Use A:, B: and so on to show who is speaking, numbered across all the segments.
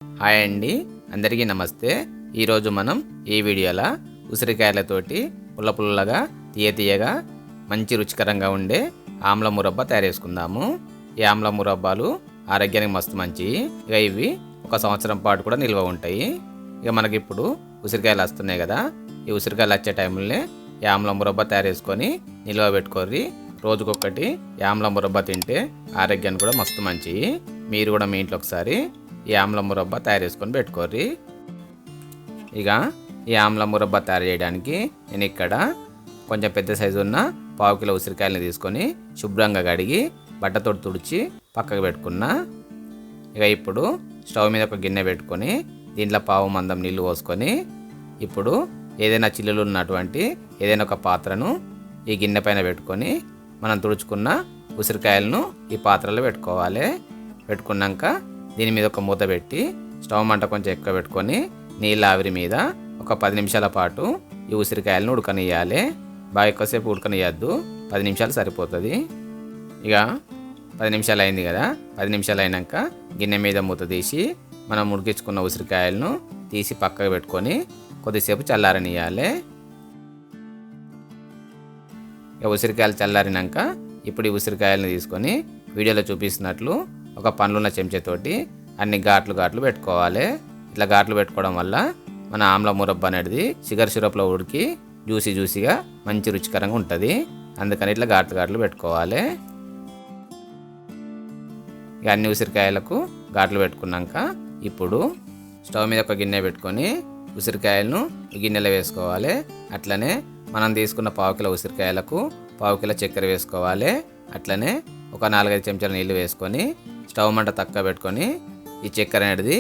A: Hi అండి, అందరికీ నమస్తే. ఈరోజు మనం ఈ వీడియోలో ఉసిరికాయలతోటి పుల్ల పుల్లగా తీయగా మంచి రుచికరంగా ఉండే ఆమ్ల మురబ్బా తయారు చేసుకుందాము. ఈ ఆమ్ల మురబ్బాలు ఆరోగ్యానికి మస్తు మంచి. ఇవి 1 సంవత్సరం పాటు కూడా నిల్వ ఉంటాయి. మనకి ఇప్పుడు ఉసిరికాయలు వస్తున్నాయి కదా, ఈ ఉసిరికాయలు వచ్చే టైంలోనే ఈ ఆమ్ల మురబ్బా తయారు చేసుకొని నిల్వ పెట్టుకోర్రి. రోజుకొకటి ఈ ఆమ్ల మురబ్బా తింటే ఆరోగ్యానికి కూడా మస్తు మంచి. మీరు కూడా మీ ఇంట్లో ఒకసారి ఈ ఆమ్ల మురబ్బా తయారు చేసుకొని పెట్టుకోర్రి. ఈ ఆమ్ల మురబ్బా తయారు చేయడానికి నేను ఇక్కడ కొంచెం పెద్ద సైజు ఉన్న 1/2 కిలో ఉసిరికాయలను తీసుకొని శుభ్రంగా కడిగి బట్టతో తుడిచి పక్కకు పెట్టుకున్నా. ఇప్పుడు స్టవ్ మీద ఒక గిన్నె పెట్టుకొని దీంట్లో 1/2 మందం నీళ్లు పోసుకొని ఇప్పుడు ఏదైనా చిల్లులు ఉన్నటువంటి ఏదైనా ఒక పాత్రను ఈ గిన్నె పైన పెట్టుకొని మనం తుడుచుకున్న ఉసిరికాయలను ఈ పాత్రలో పెట్టుకోవాలి. పెట్టుకున్నాక దీని మీద ఒక మూత పెట్టి స్టవ్ మంట కొంచెం ఎక్కువ పెట్టుకొని నీళ్ళ ఆవిరి మీద ఒక 10 నిమిషాల పాటు ఈ ఉసిరికాయలను ఉడకనియాలి. బాగా ఎక్కువసేపు ఉడకనియద్దు, 10 నిమిషాలు సరిపోతుంది. 10 నిమిషాలు అయింది కదా, 10 నిమిషాలు అయినాక గిన్నె మీద మూత తీసి మనం ఉడికించుకున్న ఉసిరికాయలను తీసి పక్కకు పెట్టుకొని కొద్దిసేపు చల్లారనియాలి. ఉసిరికాయలు చల్లారినాక ఇప్పుడు ఈ ఉసిరికాయలను తీసుకొని వీడియోలో చూపిస్తున్నట్లు ఒక పండ్లున్న చెంచాతోటి అన్ని ఘాట్లు పెట్టుకోవాలి. ఇట్లా ఘాట్లు పెట్టుకోవడం వల్ల మన ఆమ్ల మురబ్బా అనేది షుగర్ సిరప్లో ఉడికి జ్యూసీగా మంచి రుచికరంగా ఉంటుంది. అందుకని ఇట్లా ఘాట్లు పెట్టుకోవాలి. అన్ని ఉసిరికాయలకు ఘాట్లు పెట్టుకున్నాక ఇప్పుడు స్టవ్ మీద ఒక గిన్నె పెట్టుకొని ఉసిరికాయలను ఈ గిన్నెలో వేసుకోవాలి. అట్లనే మనం తీసుకున్న 1/2 కిలో ఉసిరికాయలకు 1/2 కిలో చక్కెర వేసుకోవాలి. అట్లనే ఒక 4-5 చెంచాల నీళ్ళు వేసుకొని స్టవ్ మంట తక్కువ పెట్టుకొని ఈ చక్కెర అనేది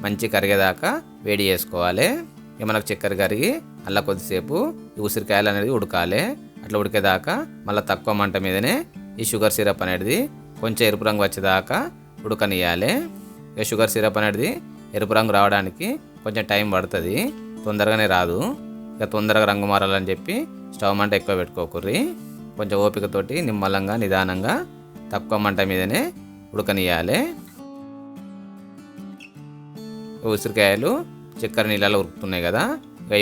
A: మంచి కరిగేదాకా వేడి చేసుకోవాలి. మనకు చక్కెర కరిగి అలా కొద్దిసేపు ఈ ఉసిరికాయలు అనేది ఉడకాలి. అట్లా ఉడికేదాకా మళ్ళీ తక్కువ మంట మీదనే ఈ షుగర్ సిరప్ అనేది కొంచెం ఎరుపు రంగు వచ్చేదాకా ఉడకనియాలి. షుగర్ సిరప్ అనేది ఎరుపు రంగు రావడానికి కొంచెం టైం పడుతుంది, తొందరగానే రాదు. తొందరగా రంగు మారాలని చెప్పి స్టవ్ మంట ఎక్కువ పెట్టుకోకుర్రి. కొంచెం ఓపికతోటి నిమ్మలంగా నిదానంగా తక్కువ మంట మీదనే ఉడకనియాలి. ఉసిరికాయలు చక్కెర నీళ్ళలో ఉరుకుతున్నాయి కదా,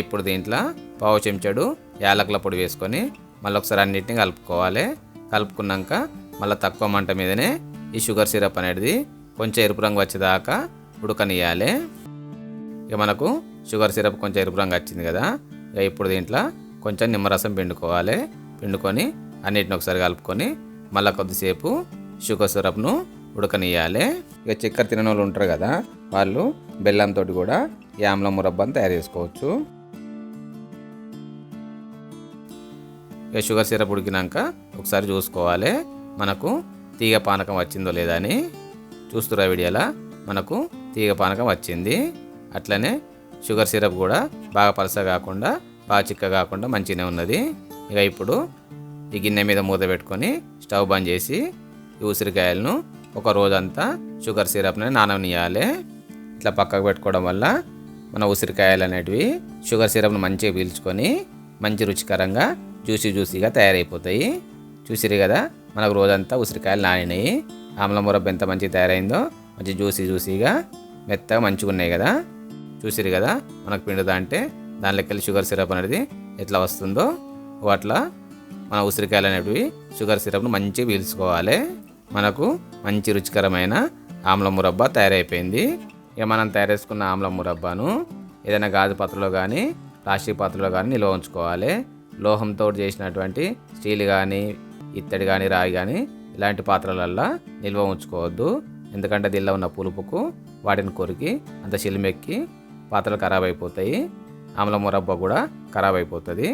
A: ఇప్పుడు దీంట్లో 1/2 చెంచాడు యాలకుల పొడి వేసుకొని మళ్ళీ ఒకసారి అన్నిటిని కలుపుకోవాలి. కలుపుకున్నాక మళ్ళీ తక్కువ మంట మీదనే ఈ షుగర్ సిరప్ అనేది కొంచెం ఎరుపు రంగు వచ్చేదాకా ఉడకనియాలి. మనకు షుగర్ సిరప్ కొంచెం ఎరుపు రంగు వచ్చింది కదా, ఇప్పుడు దీంట్లో కొంచెం నిమ్మరసం పిండుకోవాలి. పిండుకొని అన్నిటిని ఒకసారి కలుపుకొని మళ్ళీ కొద్దిసేపు షుగర్ సిరప్ను ఉడకనియాలి. చక్కెర తినని వాళ్ళు ఉంటారు కదా, వాళ్ళు బెల్లంతో కూడా ఈ ఆమ్ల మురబ్బాను తయారు చేసుకోవచ్చు. షుగర్ సిరప్ ఉడికినాక ఒకసారి చూసుకోవాలి మనకు తీగ పానకం వచ్చిందో లేదా అని. చూస్తురా వీడియోలో మనకు తీగ పానకం వచ్చింది. అట్లనే షుగర్ సిరప్ కూడా బాగా పలస కాకుండా బాగా చిక్క కాకుండా మంచిగానే ఉన్నది. ఇప్పుడు ఈ గిన్నె మీద మూత పెట్టుకొని స్టవ్ బంద్ చేసి ఈ ఉసిరికాయలను ఒక రోజంతా షుగర్ సిరప్ని నాననియాలి. ఇట్లా పక్కకు పెట్టుకోవడం వల్ల మన ఉసిరికాయలు అనేటివి షుగర్ సిరప్ను మంచిగా పీల్చుకొని మంచి రుచికరంగా జ్యూసీగా తయారైపోతాయి. చూసిరు కదా, మనకు రోజంతా ఉసిరికాయలు నానినాయి. ఆమ్ల మురబ్బ ఎంత మంచిగా తయారైందో, మంచి జ్యూసీగా మెత్తగా మంచిగా ఉన్నాయి కదా. చూసిరు కదా, మనకు పిండుదా అంటే దానిలోకి వెళ్ళి షుగర్ సిరప్ అనేది ఎట్లా వస్తుందో అట్లా మన ఉసిరికాయలు అనేటివి షుగర్ సిరప్ను మంచిగా పీల్చుకోవాలి. మనకు మంచి రుచికరమైన ఆమ్ల మురబ్బా తయారైపోయింది. మనం తయారు చేసుకున్న ఆమ్ల మురబ్బాను ఏదైనా గాజు పాత్రలో కానీ ప్లాస్టిక్ పాత్రలో కానీ నిల్వ ఉంచుకోవాలి. లోహంతో చేసినటువంటి స్టీల్ కానీ ఇత్తడి కానీ రాయి కానీ ఇలాంటి పాత్రలల్లో నిల్వ ఉంచుకోవద్దు. ఎందుకంటే దీనిలో ఉన్న పులుపుకు వాటిని కొరికి అంత చిలిమెక్కి పాత్రలు ఖరాబ్ అయిపోతాయి, ఆమ్ల మురబ్బా కూడా ఖరాబ్ అయిపోతుంది.